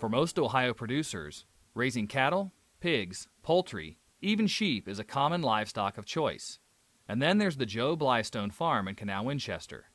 For most Ohio producers, raising cattle, pigs, poultry, even sheep is a common livestock of choice. And then there's the Joe Blystone Farm in Canal Winchester.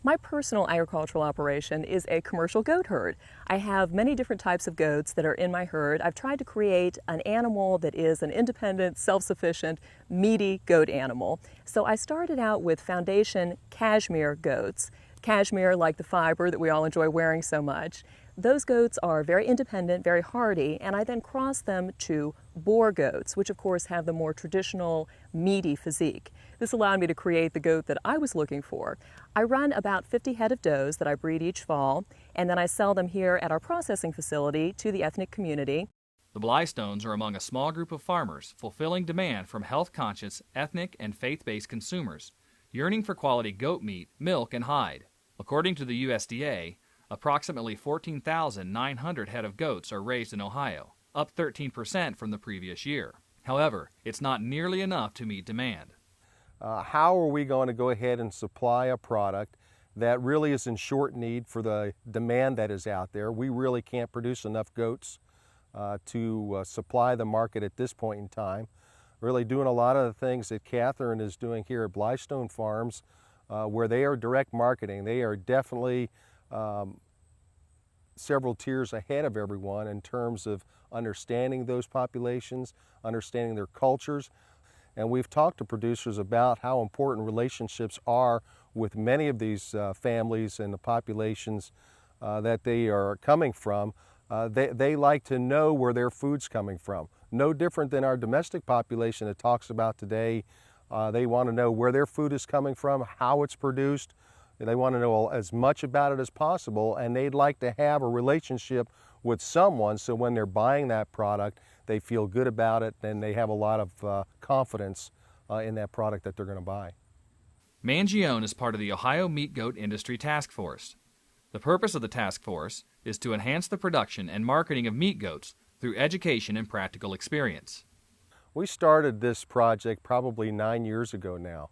My personal agricultural operation is a commercial goat herd. I have many different types of goats that are in my herd. I've tried to create an animal that is an independent, self-sufficient, meaty goat animal. So I started out with foundation cashmere goats. Cashmere, like the fiber that we all enjoy wearing so much. Those goats are very independent, very hardy, and I then crossed them to boar goats, which of course have the more traditional, meaty physique. This allowed me to create the goat that I was looking for. I run about 50 head of does that I breed each fall, and then I sell them here at our processing facility to the ethnic community. The Blystones are among a small group of farmers fulfilling demand from health-conscious, ethnic, and faith-based consumers, yearning for quality goat meat, milk, and hide. According to the USDA, approximately 14,900 head of goats are raised in Ohio, up 13% from the previous year. However, it's not nearly enough to meet demand. How are we going to go ahead and supply a product that really is in short need for the demand that is out there? We really can't produce enough goats to supply the market at this point in time. Really doing a lot of the things that Catherine is doing here at Blystone Farms, where they are direct marketing. They are definitely several tiers ahead of everyone in terms of understanding those populations, understanding their cultures. And we've talked to producers about how important relationships are with many of these families and the populations that they are coming from. They like to know where their food's coming from. No different than our domestic population that talks about today. They want to know where their food is coming from, how it's produced. They want to know as much about it as possible, and they'd like to have a relationship with someone so when they're buying that product, they feel good about it and they have a lot of confidence in that product that they're going to buy. Mangione is part of the Ohio Meat Goat Industry Task Force. The purpose of the task force is to enhance the production and marketing of meat goats through education and practical experience. We started this project probably 9 years ago now,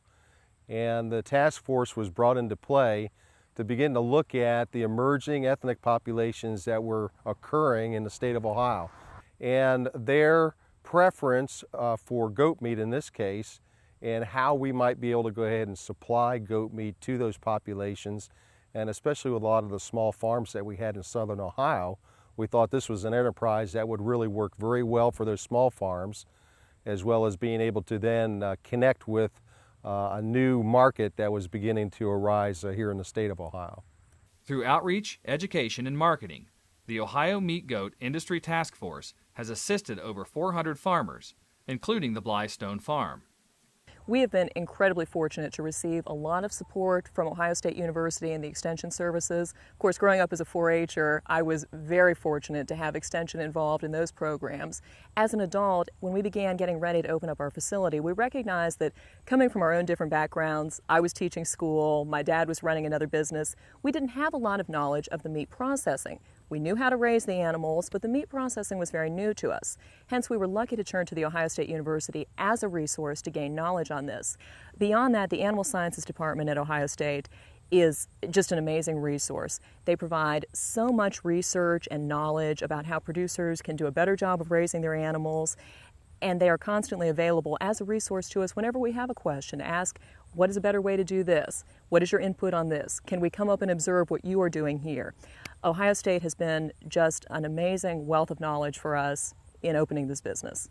and the task force was brought into play to begin to look at the emerging ethnic populations that were occurring in the state of Ohio and their preference for goat meat in this case, and how we might be able to go ahead and supply goat meat to those populations. And especially with a lot of the small farms that we had in southern Ohio, we thought this was an enterprise that would really work very well for those small farms, as well as being able to then connect with a new market that was beginning to arise here in the state of Ohio. Through outreach, education, and marketing, the Ohio Meat Goat Industry Task Force has assisted over 400 farmers, including the Blystone Farm. We have been incredibly fortunate to receive a lot of support from Ohio State University and the Extension Services. Of course, growing up as a 4-H'er, I was very fortunate to have Extension involved in those programs. As an adult, when we began getting ready to open up our facility, we recognized that coming from our own different backgrounds, I was teaching school, my dad was running another business, we didn't have a lot of knowledge of the meat processing. We knew how to raise the animals, but the meat processing was very new to us. Hence, we were lucky to turn to the Ohio State University as a resource to gain knowledge on this. Beyond that, the Animal Sciences Department at Ohio State is just an amazing resource. They provide so much research and knowledge about how producers can do a better job of raising their animals, and they are constantly available as a resource to us whenever we have a question. Ask, what is a better way to do this? What is your input on this? Can we come up and observe what you are doing here? Ohio State has been just an amazing wealth of knowledge for us in opening this business.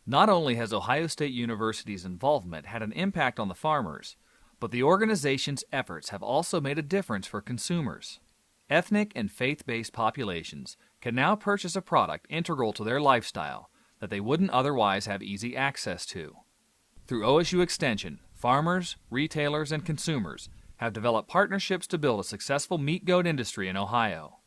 Not only has Ohio State University's involvement had an impact on the farmers, but the organization's efforts have also made a difference for consumers. Ethnic and faith-based populations can now purchase a product integral to their lifestyle that they wouldn't otherwise have easy access to. Through OSU Extension, farmers, retailers, and consumers have developed partnerships to build a successful meat goat industry in Ohio.